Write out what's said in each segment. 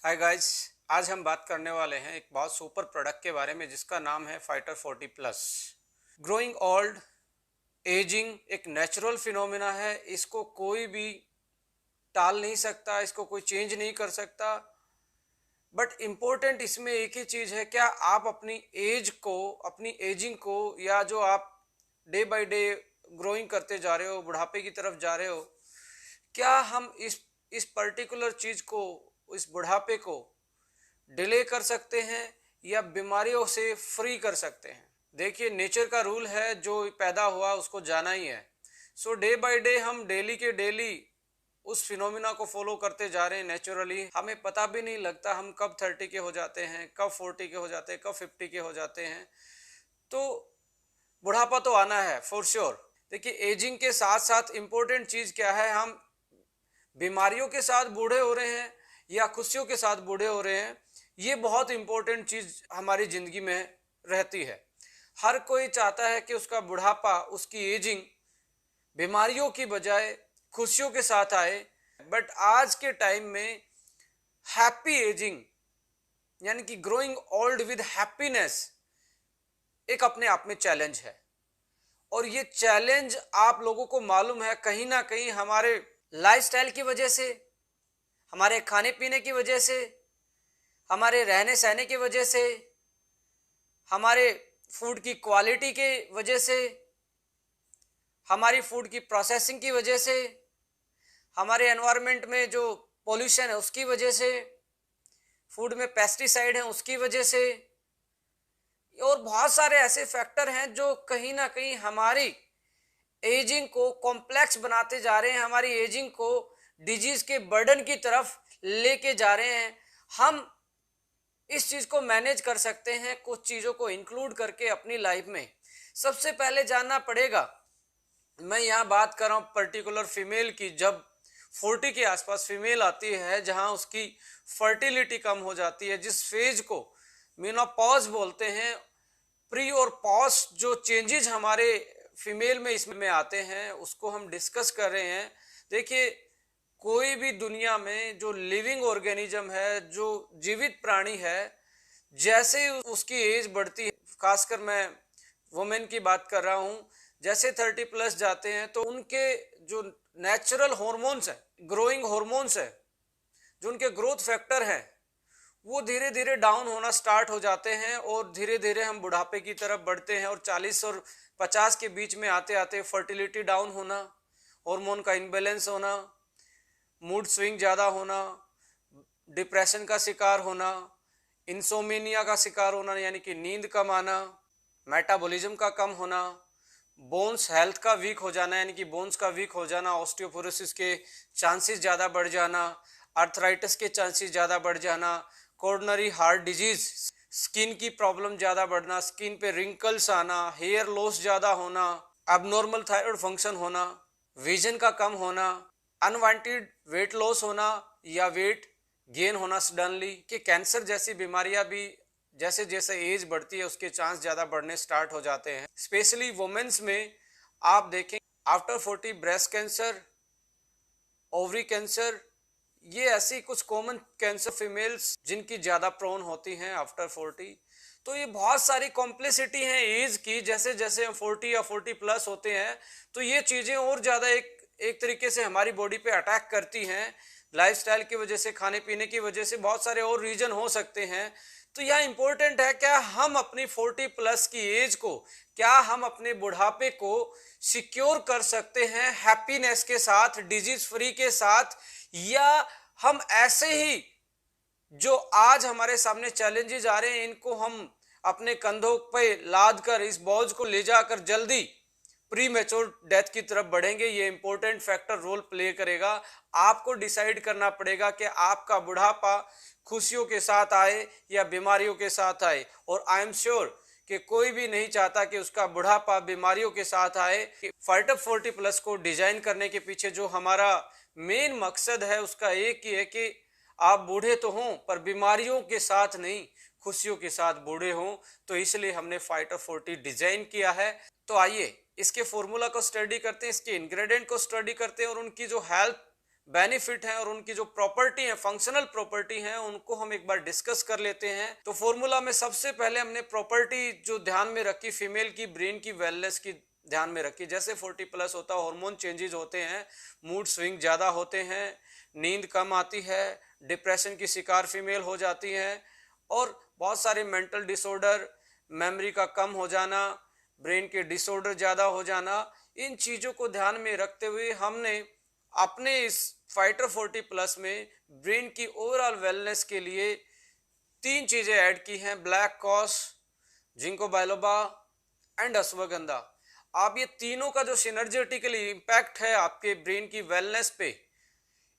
Hi guys. आज हम बात करने वाले हैं एक बहुत सुपर प्रोडक्ट के बारे में जिसका नाम है fighter 40 plus. Growing old, ageing एक नेचुरल फिनोमिना है। इसको कोई भी टाल नहीं सकता, इसको कोई चेंज नहीं कर सकता। बट इम्पोर्टेंट इसमें एक ही चीज़ है, क्या आप अपनी एज को, अपनी एजिंग को, या जो आप डे बाय डे ग्रोइंग करते जा रहे हो, बुढ़ापे की तरफ जा रहे हो, क्या हम इस पर्टिकुलर चीज़ को, इस बुढ़ापे को डिले कर सकते हैं या बीमारियों से फ्री कर सकते हैं। देखिए, नेचर का रूल है, जो पैदा हुआ उसको जाना ही है। सो डे बाय डे हम डेली के डेली उस फिनोमिना को फॉलो करते जा रहे हैं। नेचुरली हमें पता भी नहीं लगता हम कब 30 के हो जाते हैं, कब 40 के हो जाते हैं, कब 50 के हो जाते हैं। तो बुढ़ापा तो आना है फॉर श्योर। देखिए, एजिंग के साथ साथ इम्पोर्टेंट चीज़ क्या है, हम बीमारियों के साथ बूढ़े हो रहे हैं या खुशियों के साथ बूढ़े हो रहे हैं। ये बहुत इंपॉर्टेंट चीज हमारी जिंदगी में रहती है। हर कोई चाहता है कि उसका बुढ़ापा, उसकी एजिंग बीमारियों की बजाय खुशियों के साथ आए। बट आज के टाइम में हैप्पी एजिंग, यानी कि ग्रोइंग ओल्ड विद हैप्पीनेस, एक अपने आप में चैलेंज है। और ये चैलेंज आप लोगों को मालूम है, कहीं ना कहीं हमारे लाइफस्टाइल की वजह से, हमारे खाने पीने की वजह से, हमारे रहने सहने की वजह से, हमारे फूड की क्वालिटी के वजह से, हमारी फूड की प्रोसेसिंग की वजह से, हमारे एनवायरनमेंट में जो पोल्यूशन है उसकी वजह से, फूड में पेस्टिसाइड है उसकी वजह से, और बहुत सारे ऐसे फैक्टर हैं जो कहीं ना कहीं हमारी एजिंग को कॉम्प्लेक्स बनाते जा रहे हैं, हमारी एजिंग को डिजीज के बर्डन की तरफ लेके जा रहे हैं। हम इस चीज को मैनेज कर सकते हैं कुछ चीजों को इंक्लूड करके अपनी लाइफ में। सबसे पहले जानना पड़ेगा, मैं यहाँ बात कर रहा हूँ पर्टिकुलर फीमेल की। जब 40 के आसपास फीमेल आती है, जहाँ उसकी फर्टिलिटी कम हो जाती है, जिस फेज को मेनोपॉज बोलते हैं, प्री और पॉस्ट जो चेंजेस हमारे फीमेल में इसमें आते हैं, उसको हम डिस्कस कर रहे हैं। देखिए, कोई भी दुनिया में जो लिविंग ऑर्गेनिज्म है, जो जीवित प्राणी है, जैसे उसकी एज बढ़ती है, खासकर मैं वुमेन की बात कर रहा हूँ, जैसे 30 प्लस जाते हैं तो उनके जो नेचुरल हॉर्मोन्स है, ग्रोइंग हॉर्मोन्स है, जो उनके ग्रोथ फैक्टर हैं, वो धीरे धीरे डाउन होना स्टार्ट हो जाते हैं और धीरे धीरे हम बुढ़ापे की तरफ बढ़ते हैं। और 40 और 50 के बीच में आते आते फर्टिलिटी डाउन होना, हार्मोन का इनबैलेंस होना, मूड स्विंग ज़्यादा होना, डिप्रेशन का शिकार होना, इंसोमेनिया का शिकार होना यानी कि नींद कम आना, मेटाबॉलिज्म का कम होना, बोन्स हेल्थ का वीक हो जाना यानी कि बोन्स का वीक हो जाना, ऑस्टियोपोरोसिस के चांसेस ज़्यादा बढ़ जाना, आर्थराइटिस के चांसेस ज़्यादा बढ़ जाना, कोरोनरी हार्ट डिजीज, स्किन की प्रॉब्लम ज़्यादा बढ़ना, स्किन पे रिंकल्स आना, हेयर लॉस ज़्यादा होना, अबनॉर्मल थायराइड फंक्शन होना, विजन का कम होना, अनवांटेड वेट लॉस होना या वेट गेन होना सडनली, कि कैंसर जैसी बीमारियां भी जैसे जैसे एज बढ़ती है उसके चांस ज़्यादा बढ़ने स्टार्ट हो जाते हैं। स्पेशली वुमेन्स में आप देखें, after 40 breast cancer, ovary cancer, ये ऐसी कुछ कॉमन कैंसर फीमेल्स जिनकी ज़्यादा प्रोन होती हैं आफ्टर 40। तो ये बहुत सारी कॉम्प्लेक्सिटी है एज की। जैसे जैसे हम 40 या 40 प्लस होते हैं तो ये चीज़ें और ज़्यादा एक तरीके से हमारी बॉडी पे अटैक करती हैं, लाइफस्टाइल की वजह से, खाने पीने की वजह से, बहुत सारे और रीजन हो सकते हैं। तो यह इंपॉर्टेंट है, क्या हम अपनी 40 प्लस की एज को, क्या हम अपने बुढ़ापे को सिक्योर कर सकते हैं हैप्पीनेस के साथ, डिजीज फ्री के साथ, या हम ऐसे ही जो आज हमारे सामने चैलेंजेस आ रहे हैं इनको हम अपने कंधों पे लाद कर, इस बोझ को ले जाकर जल्दी प्री मैच्योर डेथ की तरफ बढ़ेंगे। ये इंपॉर्टेंट फैक्टर रोल प्ले करेगा। आपको डिसाइड करना पड़ेगा कि आपका बुढ़ापा खुशियों के साथ आए या बीमारियों के साथ आए। और आई एम श्योर कि कोई भी नहीं चाहता कि उसका बुढ़ापा बीमारियों के साथ आए। फाइटर 40 प्लस को डिजाइन करने के पीछे जो हमारा मेन मकसद है उसका एक ही है कि आप बूढ़े तो हों पर बीमारियों के साथ नहीं, खुशियों के साथ बूढ़े हों। तो इसलिए हमने फाइटर 40 डिजाइन किया है। तो आइए इसके फॉर्मूला को स्टडी करते हैं, इसके इंग्रेडिएंट को स्टडी करते हैं और उनकी जो हेल्थ बेनिफिट हैं और उनकी जो प्रॉपर्टी है, फंक्शनल प्रॉपर्टी हैं, उनको हम एक बार डिस्कस कर लेते हैं। तो फॉर्मूला में सबसे पहले हमने प्रॉपर्टी जो ध्यान में रखी, फीमेल की ब्रेन की वेलनेस की ध्यान में रखी। जैसे 40 प्लस होता है, हार्मोन चेंजेस होते हैं, मूड स्विंग ज़्यादा होते हैं, नींद कम आती है, डिप्रेशन की शिकार फीमेल हो जाती है, और बहुत सारे मेंटल डिसऑर्डर, मेमोरी का कम हो जाना, ब्रेन के डिसऑर्डर ज़्यादा हो जाना, इन चीज़ों को ध्यान में रखते हुए हमने अपने इस फाइटर 40 प्लस में ब्रेन की ओवरऑल वेलनेस के लिए 3 चीज़ें ऐड की हैं, black cohosh, ginkgo biloba and ashwagandha. आप ये तीनों का जो सिनर्जेटिकली इम्पैक्ट है आपके ब्रेन की वेलनेस पे,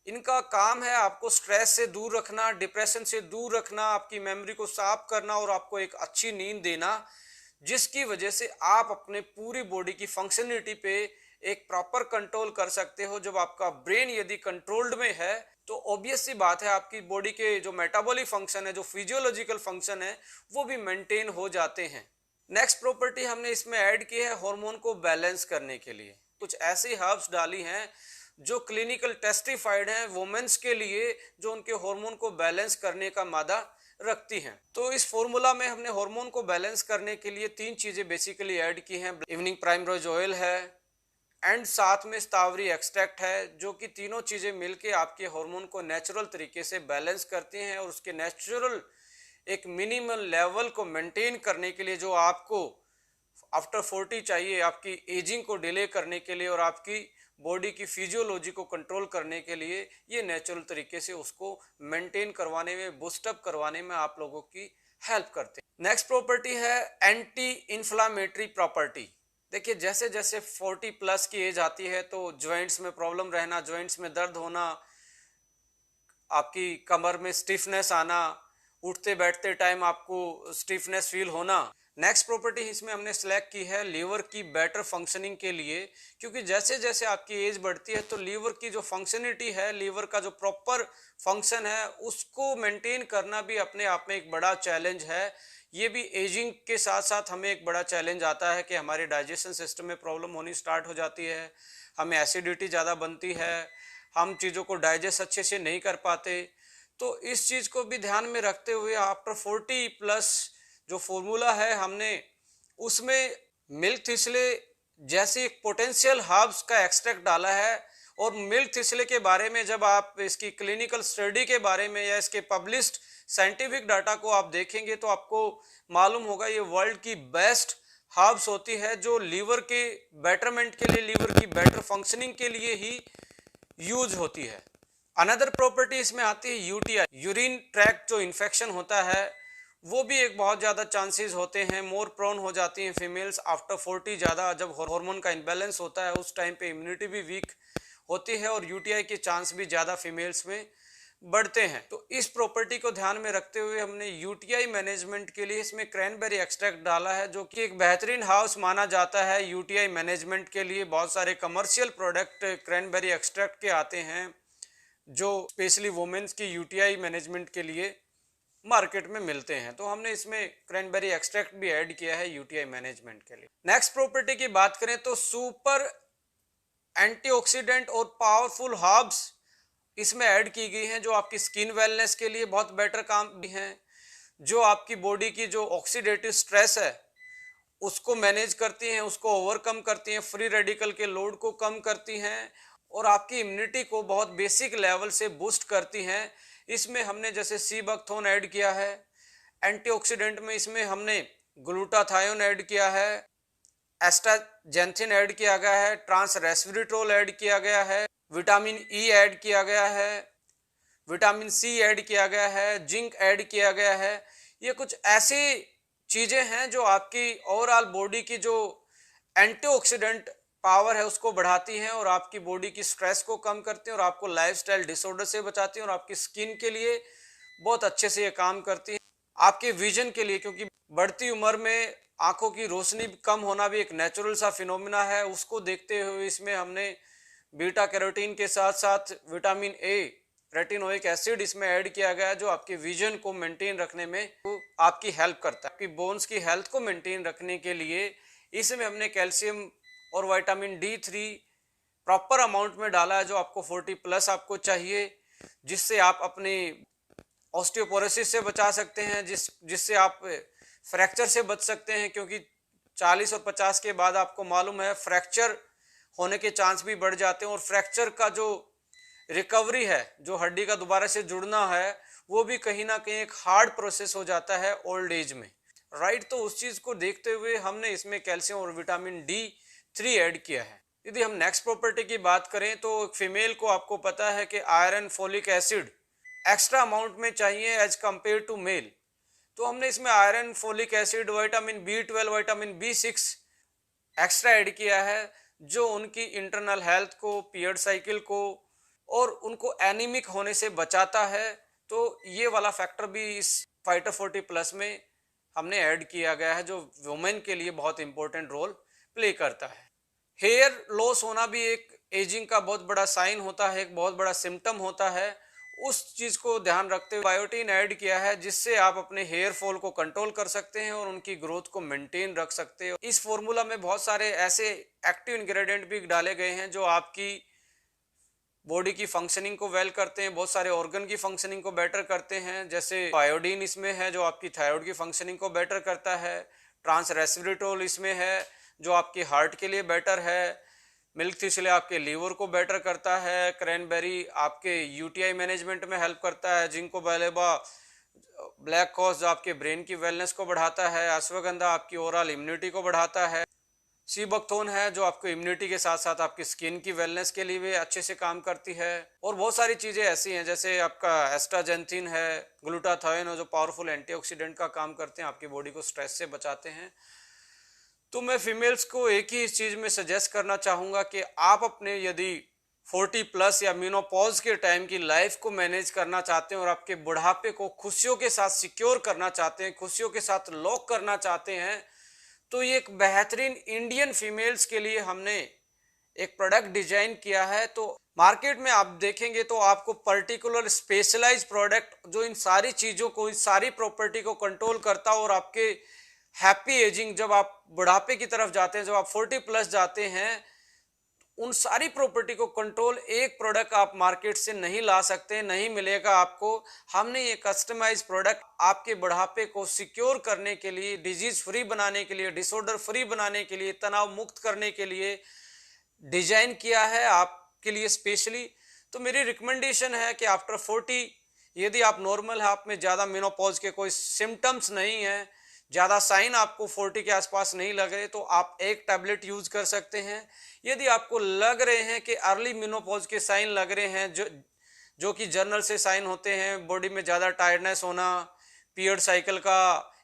इनका काम है आपको स्ट्रेस से दूर रखना, डिप्रेशन से दूर रखना, आपकी मेमोरी को साफ करना और आपको एक अच्छी नींद देना, जिसकी वजह से आप अपने पूरी बॉडी की फंक्शनलिटी पे एक प्रॉपर कंट्रोल कर सकते हो। जब आपका ब्रेन यदि कंट्रोल्ड में है तो ऑब्वियस सी बात है आपकी बॉडी के जो मेटाबॉलिक फंक्शन है, जो फिजियोलॉजिकल फंक्शन है, वो भी मेंटेन हो जाते हैं। नेक्स्ट प्रॉपर्टी हमने इसमें ऐड की है हार्मोन को बैलेंस करने के लिए। कुछ ऐसी हर्ब्स डाली हैं जो क्लिनिकल टेस्टिफाइड हैं वुमेन्स के लिए, जो उनके हार्मोन को बैलेंस करने का मादा रखती हैं। तो इस फॉर्मूला में हमने हार्मोन को बैलेंस करने के लिए 3 चीजें बेसिकली ऐड की हैं। इवनिंग प्राइमरोज ऑयल है एंड साथ में स्टावरी एक्सट्रैक्ट है, जो कि तीनों चीजें मिलके आपके हार्मोन को नेचुरल तरीके से बैलेंस करती हैं और उसके नेचुरल एक मिनिमल लेवल को मेंटेन करने के लिए, जो आपको आफ्टर 40 चाहिए, आपकी एजिंग को डिले करने के लिए और आपकी बॉडी की फिजियोलॉजी को कंट्रोल करने के लिए, ये नेचुरल तरीके से उसको मेंटेन करवाने में, बूस्टअप करवाने में आप लोगों की हेल्प करते हैं। नेक्स्ट प्रॉपर्टी है एंटी इन्फ्लामेटरी प्रॉपर्टी। देखिए, जैसे जैसे 40 प्लस की एज आती है तो जॉइंट्स में प्रॉब्लम रहना, जॉइंट्स में दर्द होना, आपकी कमर में स्टिफनेस आना, उठते बैठते टाइम आपको स्टिफनेस फील होना। नेक्स्ट प्रॉपर्टी इसमें हमने सेलेक्ट की है लीवर की बेटर फंक्शनिंग के लिए, क्योंकि जैसे जैसे आपकी एज बढ़ती है तो लीवर की जो फंक्शनिटी है, लीवर का जो प्रॉपर फंक्शन है, उसको मेंटेन करना भी अपने आप में एक बड़ा चैलेंज है। ये भी एजिंग के साथ साथ हमें एक बड़ा चैलेंज आता है कि हमारे डाइजेशन सिस्टम में प्रॉब्लम होनी स्टार्ट हो जाती है, हमें एसिडिटी ज़्यादा बनती है, हम चीज़ों को डाइजेस्ट अच्छे से नहीं कर पाते। तो इस चीज़ को भी ध्यान में रखते हुए आफ्टर 40 प्लस जो फॉर्मूला है, हमने उसमें मिल्क थिसले जैसी एक पोटेंशियल हर्ब्स का एक्सट्रैक्ट डाला है। और मिल्क थिसले के बारे में जब आप इसकी क्लिनिकल स्टडी के बारे में या इसके पब्लिश्ड साइंटिफिक डाटा को आप देखेंगे तो आपको मालूम होगा ये वर्ल्ड की बेस्ट हर्ब्स होती है, जो लीवर के बेटरमेंट के लिए, लीवर की बेटर फंक्शनिंग के लिए ही यूज होती है। अनदर प्रॉपर्टी इसमें आती है यूटीआई, यूरिन ट्रैक्ट जो इन्फेक्शन होता है, वो भी एक बहुत ज़्यादा चांसेस होते हैं, मोर प्रोन हो जाती हैं फीमेल्स आफ्टर 40। ज़्यादा जब हार्मोन का इम्बैलेंस होता है उस टाइम पे इम्यूनिटी भी वीक होती है और यूटीआई के चांस भी ज़्यादा फीमेल्स में बढ़ते हैं। तो इस प्रॉपर्टी को ध्यान में रखते हुए हमने यूटीआई मैनेजमेंट के लिए इसमें क्रैनबेरी एक्सट्रैक्ट डाला है, जो कि एक बेहतरीन हाउस माना जाता है यूटीआई मैनेजमेंट के लिए। बहुत सारे कमर्शियल प्रोडक्ट क्रैनबेरी एक्सट्रैक्ट के आते हैं जो स्पेशली वुमेन्स की यूटीआई मैनेजमेंट के लिए मार्केट में मिलते हैं। तो हमने इसमें क्रैनबेरी एक्सट्रैक्ट भी ऐड किया है यूटीआई मैनेजमेंट के लिए। नेक्स्ट प्रॉपर्टी की बात करें तो सुपर एंटीऑक्सीडेंट और पावरफुल हर्ब्स इसमें ऐड की गई हैं, जो आपकी स्किन वेलनेस के लिए बहुत बेटर काम भी हैं, जो आपकी बॉडी की जो ऑक्सीडेटिव स्ट्रेस है उसको मैनेज करती हैं, उसको ओवरकम करती हैं, फ्री रेडिकल के लोड को कम करती हैं और आपकी इम्यूनिटी को बहुत बेसिक लेवल से बूस्ट करती हैं। इसमें हमने जैसे सी बकथोन ऐड किया है, एंटीऑक्सीडेंट में इसमें हमने ग्लूटाथायोन ऐड किया है, एस्टाजेंथिन ऐड किया गया है, ट्रांस रेस्वेरेट्रोल ऐड किया गया है, विटामिन ई ऐड किया गया है, विटामिन सी ऐड किया गया है, जिंक ऐड किया गया है। ये कुछ ऐसी चीज़ें हैं जो आपकी ओवरऑल बॉडी की जो एंटीऑक्सीडेंट पावर है उसको बढ़ाती हैं और आपकी बॉडी की स्ट्रेस को कम करती हैं और आपको लाइफस्टाइल डिसऑर्डर से बचाती हैं और आपकी स्किन के लिए बहुत अच्छे से ये काम करती हैं। आपके विजन के लिए, क्योंकि बढ़ती उम्र में आंखों की रोशनी कम होना भी एक नेचुरल सा फिनोमिना है, उसको देखते हुए इसमें हमने बीटा कैरोटीन के साथ साथ विटामिन ए, रेटिनोइक एसिड इसमें ऐड किया गया है, जो आपके विजन को मेंटेन रखने में आपकी हेल्प करता है। आपकी बोन्स की हेल्थ को मेंटेन रखने के लिए इसमें हमने कैल्शियम और विटामिन D3 प्रॉपर अमाउंट में डाला है जो आपको 40 प्लस आपको चाहिए, जिससे आप अपनी ऑस्टियोपोरोसिस से बचा सकते हैं, जिससे आप फ्रैक्चर से बच सकते हैं, क्योंकि 40 और 50 के बाद आपको मालूम है फ्रैक्चर होने के चांस भी बढ़ जाते हैं, और फ्रैक्चर का जो रिकवरी है, जो हड्डी का दोबारा से जुड़ना है, वो भी कहीं ना कहीं एक हार्ड प्रोसेस हो जाता है ओल्ड एज में, राइट। तो उस चीज को देखते हुए हमने इसमें कैल्शियम और विटामिन D3 ऐड किया है। यदि हम नेक्स्ट प्रॉपर्टी की बात करें तो फीमेल को आपको पता है कि iron, folic acid extra amount में चाहिए एज कंपेयर टू मेल। तो हमने इसमें iron, folic acid, vitamin B12, vitamin B6 extra add किया है, जो उनकी इंटरनल हेल्थ को, पीरियड साइकिल को और उनको एनीमिक होने से बचाता है। तो ये वाला फैक्टर भी इस फाइटर 40 प्लस में हमने ऐड किया गया है, जो वुमेन के लिए बहुत इंपॉर्टेंट रोल प्ले करता है। हेयर लॉस होना भी एक एजिंग का बहुत बड़ा साइन होता है, एक बहुत बड़ा सिम्टम होता है। उस चीज को ध्यान रखते हुए बायोटीन ऐड किया है, जिससे आप अपने हेयर फॉल को कंट्रोल कर सकते हैं और उनकी ग्रोथ को मेंटेन रख सकते हैं। इस फॉर्मूला में बहुत सारे ऐसे एक्टिव इंग्रेडिएंट भी डाले गए हैं जो आपकी बॉडी की फंक्शनिंग को वेल करते हैं, बहुत सारे ऑर्गन की फंक्शनिंग को बेटर करते हैं। जैसे आयोडीन इसमें है जो आपकी थायराइड की फंक्शनिंग को बेटर करता है, ट्रांस रेस्वेरेट्रोल इसमें है जो आपकी हार्ट के लिए बेटर है, मिल्क थिसले आपके लीवर को बेटर करता है, क्रैनबेरी आपके यूटीआई मैनेजमेंट में हेल्प करता है, जिंको बायलोबा ब्लैक कॉज आपके ब्रेन की वेलनेस को बढ़ाता है, अश्वगंधा आपकी ओवरऑल इम्यूनिटी को बढ़ाता है, सी बकथोन है जो आपको इम्यूनिटी के साथ साथ आपकी स्किन की वेलनेस के लिए भी अच्छे से काम करती है। और बहुत सारी चीज़ें ऐसी हैं जैसे आपका एस्ट्राजेंथिन है, ग्लूटाथायोन है जो पावरफुल एंटीऑक्सीडेंट का काम करते हैं, आपकी बॉडी को स्ट्रेस से बचाते हैं। तो मैं फीमेल्स को एक ही इस चीज़ में सजेस्ट करना चाहूँगा कि आप अपने यदि 40 प्लस या मेनोपॉज के टाइम की लाइफ को मैनेज करना चाहते हैं और आपके बुढ़ापे को खुशियों के साथ सिक्योर करना चाहते हैं, खुशियों के साथ लॉक करना चाहते हैं, तो ये एक बेहतरीन इंडियन फीमेल्स के लिए हमने एक प्रोडक्ट डिजाइन किया है। तो मार्केट में आप देखेंगे तो आपको पर्टिकुलर स्पेशलाइज प्रोडक्ट जो इन सारी चीज़ों को, इस सारी प्रॉपर्टी को कंट्रोल करता हो और आपके हैप्पी एजिंग, जब आप बुढ़ापे की तरफ जाते हैं, जब आप 40 प्लस जाते हैं, उन सारी प्रॉपर्टी को कंट्रोल एक प्रोडक्ट आप मार्केट से नहीं ला सकते, नहीं मिलेगा आपको। हमने ये कस्टमाइज प्रोडक्ट आपके बुढ़ापे को सिक्योर करने के लिए, डिजीज फ्री बनाने के लिए, डिसऑर्डर फ्री बनाने के लिए, तनाव मुक्त करने के लिए डिजाइन किया है आपके लिए स्पेशली। तो मेरी रिकमेंडेशन है कि आफ्टर 40 यदि आप नॉर्मल है, आप में ज़्यादा मेनोपॉज के कोई सिम्टम्स नहीं है, ज़्यादा साइन आपको 40 के आसपास नहीं लग रहे, तो आप एक टैबलेट यूज कर सकते हैं। यदि आपको लग रहे हैं कि अर्ली मेनोपॉज के साइन लग रहे हैं, जो कि जर्नल से साइन होते हैं, बॉडी में ज़्यादा टायर्डनेस होना, पीरियड साइकिल का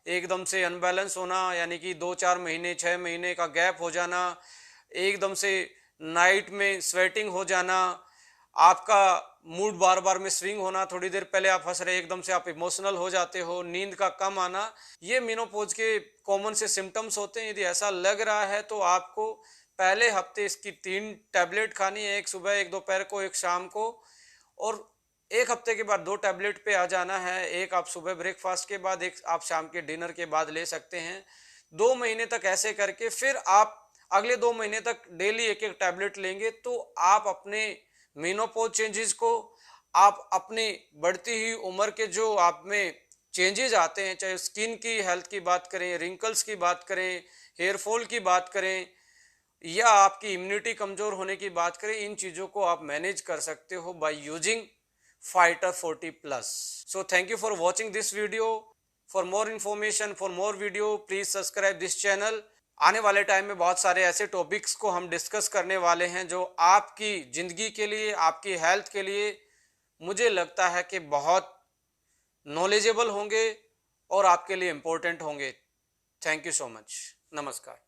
एकदम से अनबैलेंस होना, यानी कि 2-4 महीने 6 महीने का गैप हो जाना, एकदम से नाइट में स्वेटिंग हो जाना, आपका मूड बार बार में स्विंग होना, थोड़ी देर पहले आप हंस रहे एकदम से आप इमोशनल हो जाते हो, नींद का कम आना, ये मेनोपॉज के कॉमन से सिम्टम्स होते हैं। यदि ऐसा लग रहा है तो आपको पहले हफ्ते इसकी 3 टैबलेट खानी है, एक सुबह, एक दोपहर को, एक शाम को, और एक हफ्ते के बाद 2 टैबलेट पे आ जाना है, एक आप सुबह ब्रेकफास्ट के बाद, एक आप शाम के डिनर के बाद ले सकते हैं। 2 महीने तक ऐसे करके फिर आप अगले 2 महीने तक डेली एक एक टैबलेट लेंगे, तो आप अपने मेनोपॉज चेंजेस को, आप अपनी बढ़ती हुई उम्र के जो आप में चेंजेस आते हैं, चाहे स्किन की हेल्थ की बात करें, रिंकल्स की बात करें, हेयर फॉल की बात करें, या आपकी इम्यूनिटी कमजोर होने की बात करें, इन चीज़ों को आप मैनेज कर सकते हो by using fighter 40 plus. So thank you for watching this video. For more information, for more video, please subscribe this channel. आने वाले टाइम में बहुत सारे ऐसे टॉपिक्स को हम डिस्कस करने वाले हैं जो आपकी ज़िंदगी के लिए, आपकी हेल्थ के लिए मुझे लगता है कि बहुत नॉलेजेबल होंगे और आपके लिए इम्पोर्टेंट होंगे। Thank you so much. नमस्कार।